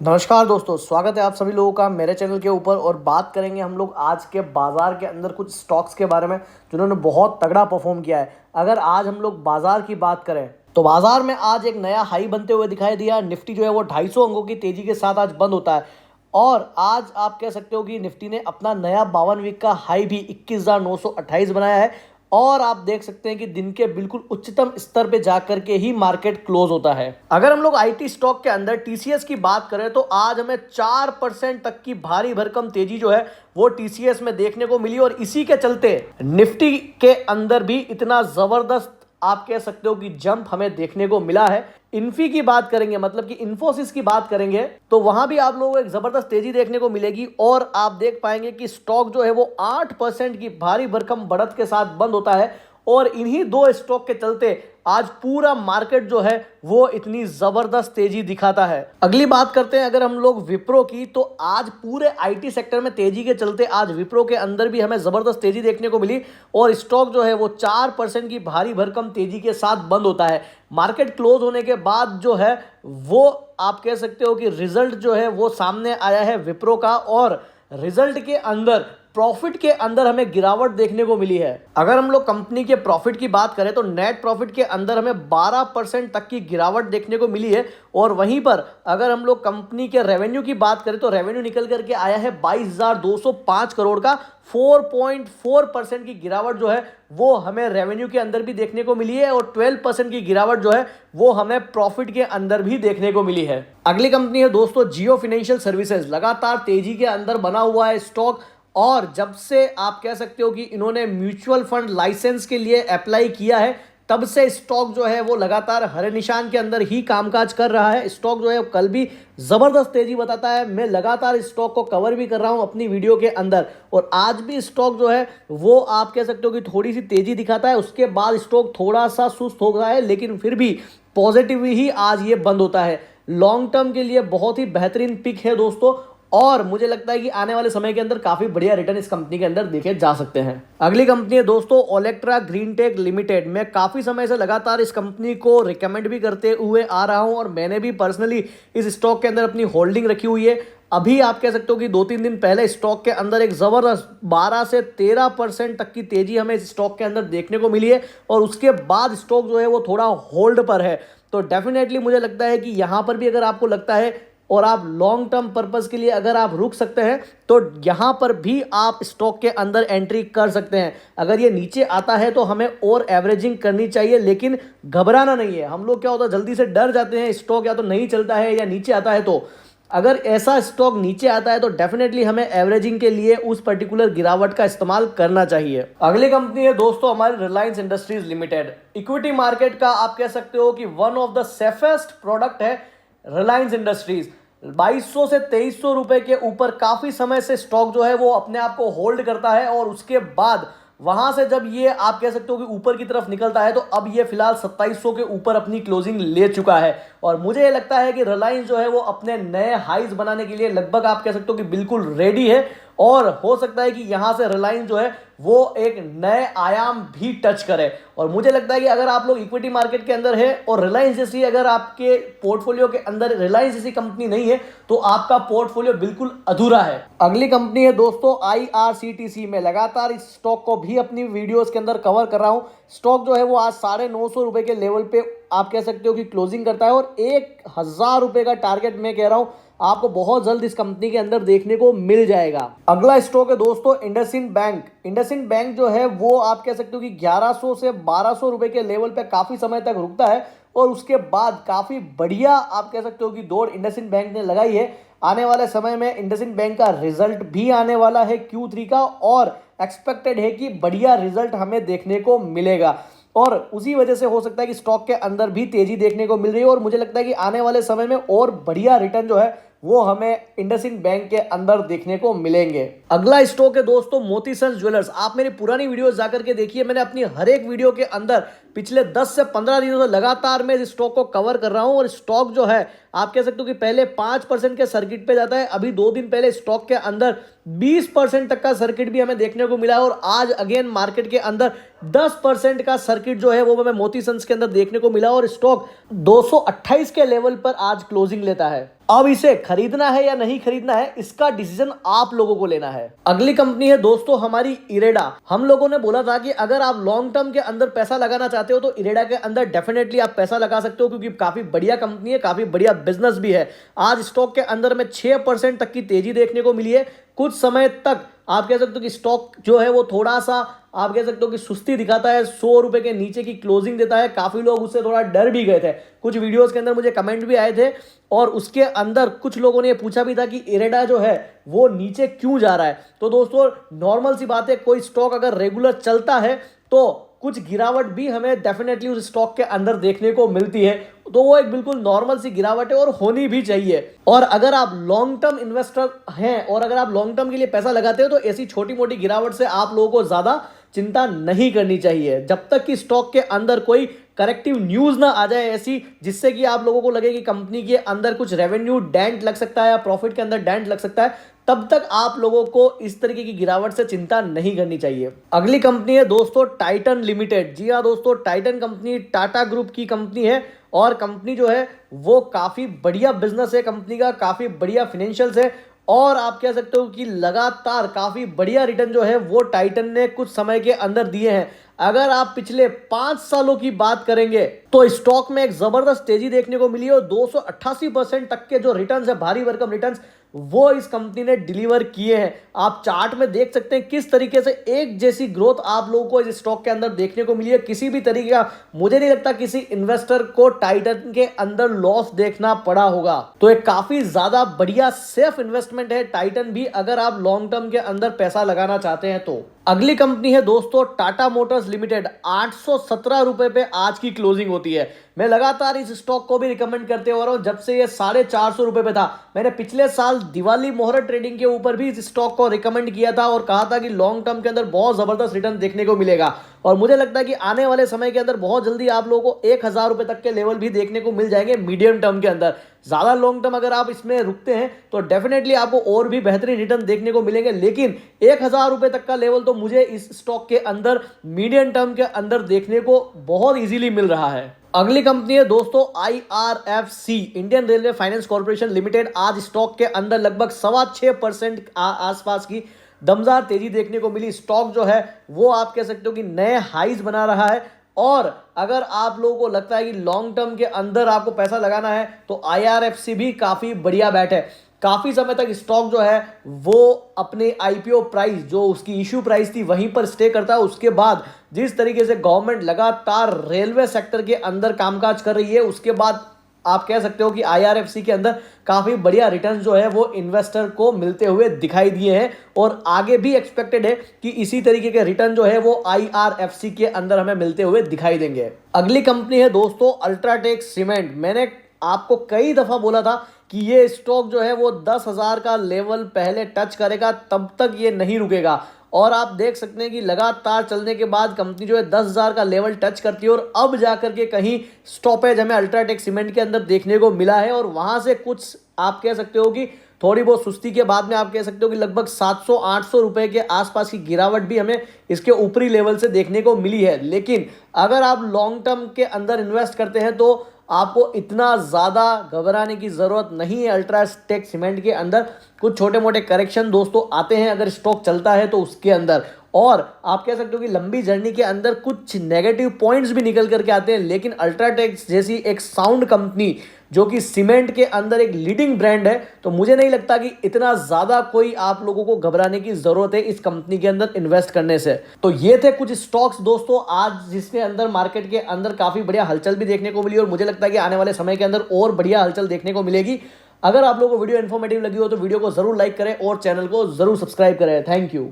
नमस्कार दोस्तों, स्वागत है आप सभी लोगों का मेरे चैनल के ऊपर। और बात करेंगे हम लोग आज के बाजार के अंदर कुछ स्टॉक्स के बारे में जिन्होंने बहुत तगड़ा परफॉर्म किया है। अगर आज हम लोग बाजार की बात करें तो बाजार में आज एक नया हाई बनते हुए दिखाई दिया। निफ्टी जो है वो 250 अंकों की तेजी के साथ आज बंद होता है और आज आप कह सकते हो कि निफ्टी ने अपना नया 52 वीक का हाई भी 21,928 बनाया है। और आप देख सकते हैं कि दिन के बिल्कुल उच्चतम स्तर पे जाकर के ही मार्केट क्लोज होता है। अगर हम लोग आईटी स्टॉक के अंदर टीसीएस की बात करें तो आज हमें 4% तक की भारी भरकम तेजी जो है वो टीसीएस में देखने को मिली। और इसी के चलते निफ्टी के अंदर भी इतना जबरदस्त आप कह सकते हो कि जंप हमें देखने को मिला है। इन्फी की बात करेंगे, मतलब कि इन्फोसिस की बात करेंगे, तो वहां भी आप लोगों को एक जबरदस्त तेजी देखने को मिलेगी। और आप देख पाएंगे कि स्टॉक जो है वो 8% की भारी भरकम बढ़त के साथ बंद होता है। और इन्हीं दो स्टॉक के चलते आज पूरा मार्केट जो है वो इतनी जबरदस्त तेजी दिखाता है। अगली बात करते हैं अगर हम लोग विप्रो की, तो आज पूरे आईटी सेक्टर में तेजी के चलते आज विप्रो के अंदर भी हमें जबरदस्त तेजी देखने को मिली और स्टॉक जो है वो 4% की भारी भरकम तेजी के साथ बंद होता है। मार्केट क्लोज होने के बाद जो है वो आप कह सकते हो कि रिजल्ट जो है वो सामने आया है विप्रो का। और रिजल्ट के अंदर प्रॉफिट के अंदर हमें गिरावट देखने को मिली है। अगर हम लोग कंपनी के प्रॉफिट की बात करें तो नेट प्रॉफिट के अंदर हमें 12% तक की गिरावट देखने को मिली है। और वहीं पर अगर हम लोग कंपनी के रेवेन्यू की बात करें तो रेवेन्यू निकल करके आया है 22,205 करोड़ का। 4.4% की गिरावट जो है वो हमें रेवेन्यू के अंदर भी देखने को मिली है और 12% की गिरावट जो है वो हमें प्रॉफिट के अंदर भी देखने को मिली है। अगली कंपनी है दोस्तों जियो फाइनेंशियल सर्विसेज। लगातार तेजी के अंदर बना हुआ है स्टॉक और जब से आप कह सकते हो कि इन्होंने म्यूचुअल फंड लाइसेंस के लिए अप्लाई किया है तब से स्टॉक जो है वो लगातार हरे निशान के अंदर ही कामकाज कर रहा है। स्टॉक जो है कल भी जबरदस्त तेजी बताता है। मैं लगातार स्टॉक को कवर भी कर रहा हूं अपनी वीडियो के अंदर और आज भी स्टॉक जो है वो आप कह सकते हो कि थोड़ी सी तेजी दिखाता है। उसके बाद स्टॉक थोड़ा सा सुस्त हो गया है लेकिन फिर भी पॉजिटिव ही आज ये बंद होता है। लॉन्ग टर्म के लिए बहुत ही बेहतरीन पिक है दोस्तों और मुझे लगता है कि आने वाले समय के अंदर काफी बढ़िया रिटर्न इस कंपनी के अंदर देखे जा सकते हैं। अगली कंपनी है दोस्तों ओलेक्ट्रा ग्रीन टेक लिमिटेड। मैं काफी समय से लगातार इस कंपनी को रिकमेंड भी करते हुए आ रहा हूं और मैंने भी पर्सनली इस स्टॉक के अंदर अपनी होल्डिंग रखी हुई है। अभी आप कह सकते हो कि 2-3 दिन पहले स्टॉक के अंदर एक जबरदस्त 12 से 13% तक की तेजी हमें इस स्टॉक के अंदर देखने को मिली है और उसके बाद स्टॉक जो है वो थोड़ा होल्ड पर है। तो डेफिनेटली मुझे लगता है कि यहां पर भी अगर आपको लगता है और आप लॉन्ग टर्म पर्पस के लिए अगर आप रुक सकते हैं तो यहां पर भी आप स्टॉक के अंदर एंट्री कर सकते हैं। अगर ये नीचे आता है तो हमें और एवरेजिंग करनी चाहिए लेकिन घबराना नहीं है। हम लोग क्या होता है जल्दी से डर जाते हैं, स्टॉक या तो नहीं चलता है या नीचे आता है। तो अगर ऐसा स्टॉक नीचे आता है तो डेफिनेटली हमें एवरेजिंग के लिए उस पर्टिकुलर गिरावट का इस्तेमाल करना चाहिए। अगली कंपनी है दोस्तों हमारी Reliance industries limited. Equity market का आप कह सकते हो कि one of the safest product है रिलायंस इंडस्ट्रीज। 2200 से 2300 रुपए के ऊपर काफी समय से स्टॉक जो है वो अपने आप को होल्ड करता है और उसके बाद वहां से जब ये आप कह सकते हो कि ऊपर की तरफ निकलता है तो अब ये फिलहाल 2700 के ऊपर अपनी क्लोजिंग ले चुका है। और मुझे ये लगता है कि रिलायंस जो है वो अपने नए हाइज बनाने के लिए लगभग आप कह सकते हो कि बिल्कुल रेडी है और हो सकता है कि यहां से रिलायंस जो है वो एक नए आयाम भी टच करे। और मुझे लगता है कि अगर आप लोग इक्विटी मार्केट के अंदर है और रिलायंस जैसी अगर आपके पोर्टफोलियो के अंदर रिलायंस जैसी कंपनी नहीं है तो आपका पोर्टफोलियो बिल्कुल अधूरा है। अगली कंपनी है दोस्तों आईआरसीटीसी। में लगातार इस स्टॉक को भी अपनी वीडियोस के अंदर कवर कर रहा हूं। स्टॉक जो है वो आज 950 रुपए के लेवल पे आप कह सकते हो कि क्लोजिंग करता है और 1000 रुपए का टारगेट मैं कह रहा हूं आपको बहुत जल्द इस कंपनी के अंदर देखने को मिल जाएगा। अगला स्टॉक है दोस्तों इंडसइंड बैंक। इंडसइंड बैंक जो है वो आप कह सकते हो कि 1100 से 1200 रुपए के लेवल पे काफी समय तक रुकता है और उसके बाद काफी बढ़िया आप कह सकते हो कि दौड़ इंडसइंड बैंक ने लगाई है। आने वाले समय में इंडसइंड बैंक का रिजल्ट भी आने वाला है Q3 का और एक्सपेक्टेड है कि बढ़िया रिजल्ट हमें देखने को मिलेगा और उसी वजह से हो सकता है कि स्टॉक के अंदर भी तेजी देखने को मिल रही है और मुझे लगता है कि आने वाले समय में और बढ़िया रिटर्न जो है वो हमें इंडसइंड बैंक के अंदर देखने को मिलेंगे। अगला स्टॉक है दोस्तों मोतीसंस ज्वेलर्स। आप मेरी पुरानी वीडियोस जाकर के देखिए, मैंने अपनी हर एक वीडियो के अंदर पिछले 10 से 15 दिनों से लगातार मैं इस स्टॉक को कवर कर रहा हूं और स्टॉक जो है आप कह सकते हो कि पहले 5% के सर्किट पे जाता है, अभी 2 दिन पहले स्टॉक के अंदर 20% तक का सर्किट भी हमें देखने को मिला और आज अगेन मार्केट के अंदर 10% का सर्किट जो है वो हमें मोती सन्स के अंदर देखने को मिला और स्टॉक 228 के लेवल पर आज क्लोजिंग लेता है। अब इसे खरीदना है या नहीं खरीदना है, इसका डिसीजन आप लोगों को लेना है। अगली कंपनी है दोस्तों हमारी इरेडा। हम लोगों ने बोला था कि अगर आप लॉन्ग टर्म के अंदर पैसा लगाना चाहते हो तो इरेडा के अंदर डेफिनेटली आप पैसा लगा सकते हो, क्योंकि काफी बढ़िया कंपनी है, काफी बढ़िया बिजनेस भी है। आज स्टॉक के अंदर में 6% तक की तेजी देखने को मिली है। कुछ समय तक आप कह सकते हो कि स्टॉक जो है वो थोड़ा सा आप कह सकते हो कि सुस्ती दिखाता है, 100 रुपए के नीचे की क्लोजिंग देता है। काफी लोग उससे थोड़ा डर भी गए थे, कुछ वीडियोस के अंदर मुझे कमेंट भी आए थे और उसके अंदर कुछ लोगों ने पूछा भी था कि इरेडा जो है वो नीचे क्यों जा रहा है। तो दोस्तों नॉर्मल सी बात है, कोई स्टॉक अगर रेगुलर चलता है तो कुछ गिरावट भी हमें डेफिनेटली उस स्टॉक के अंदर देखने को मिलती है, तो वो एक बिल्कुल नॉर्मल सी गिरावट है और होनी भी चाहिए। और अगर आप लॉन्ग टर्म इन्वेस्टर हैं और अगर आप लॉन्ग टर्म के लिए पैसा लगाते हो तो ऐसी छोटी मोटी गिरावट से आप लोगों को ज्यादा चिंता नहीं करनी चाहिए, जब तक कि स्टॉक के अंदर कोई करेक्टिव न्यूज ना आ जाए ऐसी जिससे कि आप लोगों को लगे कि कंपनी के अंदर कुछ रेवेन्यू डेंट लग सकता है या प्रॉफिट के अंदर डेंट लग सकता है, तब तक आप लोगों को इस तरीके की गिरावट से चिंता नहीं करनी चाहिए। अगली कंपनी है दोस्तों टाइटन लिमिटेड। जी हाँ दोस्तों, टाइटन कंपनी टाटा ग्रुप की कंपनी है और कंपनी जो है वो काफी बढ़िया बिजनेस है, कंपनी का काफी बढ़िया फाइनेंशियल्स है और आप कह सकते हो कि लगातार काफी बढ़िया रिटर्न जो है वो टाइटन ने कुछ समय के अंदर दिए हैं। अगर आप पिछले 5 सालों की बात करेंगे तो स्टॉक में एक जबरदस्त तेजी देखने को मिली और 288% तक के जो रिटर्न्स है, भारी भरकम रिटर्न्स, वो इस कंपनी ने डिलीवर किए हैं। आप चार्ट में देख सकते हैं किस तरीके से एक जैसी ग्रोथ आप लोगों को इस स्टॉक के अंदर देखने को मिली है। किसी भी तरीके का मुझे नहीं लगता किसी इन्वेस्टर को टाइटन के अंदर लॉस देखना पड़ा होगा। तो एक काफी ज्यादा बढ़िया सेफ इन्वेस्टमेंट है टाइटन भी, अगर आप लॉन्ग टर्म के अंदर पैसा लगाना चाहते हैं तो। अगली कंपनी है दोस्तों टाटा मोटर्स लिमिटेड। 817 रुपए पे आज की क्लोजिंग होती है। मैं लगातार इस स्टॉक को भी रिकमेंड करते हुआ रहा हूं जब से ये 450 रुपए पे था। मैंने पिछले साल दिवाली मुहूर्त ट्रेडिंग के ऊपर भी इस स्टॉक को रिकमेंड किया था और कहा था कि लॉन्ग टर्म के अंदर बहुत जबरदस्त रिटर्न देखने को मिलेगा और मुझे लगता है कि आने वाले समय के अंदर बहुत जल्दी आप लोगों को 1000 रुपए तक के लेवल भी देखने को मिल जाएंगे मीडियम टर्म के अंदर। ज्यादा लॉन्ग टर्म अगर आप इसमें रुकते हैं तो डेफिनेटली आपको और भी बेहतरीन रिटर्न देखने को मिलेंगे, लेकिन 1000 रुपए तक का लेवल तो मुझे इस स्टॉक के अंदर मीडियम टर्म के अंदर देखने को बहुत इजीली मिल रहा है। अगली कंपनी है दोस्तों IRFC, Indian railway finance corporation limited. आज स्टॉक के अंदर लगभग 6.25% आसपास की दमदार तेजी देखने को मिली। स्टॉक जो है वो आप कह सकते हो कि नए हाईज बना रहा है और अगर आप लोगों को लगता है कि लॉन्ग टर्म के अंदर आपको पैसा लगाना है तो IRFC भी काफी बढ़िया बैट है। काफी समय तक स्टॉक जो है वो अपने IPO प्राइस, जो उसकी इश्यू प्राइस थी, वहीं पर स्टे करता है। उसके बाद जिस तरीके से गवर्नमेंट लगातार रेलवे सेक्टर के अंदर कामकाज कर रही है, उसके बाद आप कह सकते हो कि IRFC के अंदर काफी बढ़िया रिटर्न जो है वो इन्वेस्टर को मिलते हुए दिखाई दिए हैं और आगे भी एक्सपेक्टेड है कि इसी तरीके के रिटर्न जो है वो IRFC के अंदर हमें मिलते हुए दिखाई देंगे। अगली कंपनी है दोस्तों अल्ट्राटेक सीमेंट। मैंने आपको कई दफा बोला था कि ये स्टॉक जो है वो 10,000 का लेवल पहले टच करेगा, तब तक ये नहीं रुकेगा और आप देख सकते हैं कि लगातार चलने के बाद कंपनी जो है 10,000 का लेवल टच करती है और अब जाकर के कहीं स्टॉपेज हमें अल्ट्राटेक सीमेंट के अंदर देखने को मिला है और वहां से कुछ आप कह सकते हो कि थोड़ी बहुत सुस्ती के बाद में आप कह सकते हो कि लगभग 700-800 रुपए के आसपास की गिरावट भी हमें इसके ऊपरी लेवल से देखने को मिली है। लेकिन अगर आप लॉन्ग टर्म के अंदर इन्वेस्ट करते हैं तो आपको इतना ज़्यादा घबराने की ज़रूरत नहीं है। अल्ट्राटेक सीमेंट के अंदर कुछ छोटे मोटे करेक्शन दोस्तों आते हैं अगर स्टॉक चलता है तो उसके अंदर, और आप कह सकते हो कि लंबी जर्नी के अंदर कुछ नेगेटिव पॉइंट्स भी निकल करके आते हैं। लेकिन अल्ट्राटेक जैसी एक साउंड कंपनी जो कि सीमेंट के अंदर एक लीडिंग ब्रांड है, तो मुझे नहीं लगता कि इतना ज़्यादा कोई आप लोगों को घबराने की ज़रूरत है इस कंपनी के अंदर इन्वेस्ट करने से। तो ये थे कुछ स्टॉक्स दोस्तों आज जिसके अंदर मार्केट के अंदर काफ़ी बढ़िया हलचल भी देखने को मिली और मुझे लगता है कि आने वाले समय के अंदर और बढ़िया हलचल देखने को मिलेगी। अगर आप लोगों को वीडियो इन्फॉर्मेटिव लगी हो तो वीडियो को जरूर लाइक करें और चैनल को जरूर सब्सक्राइब करें। Thank you.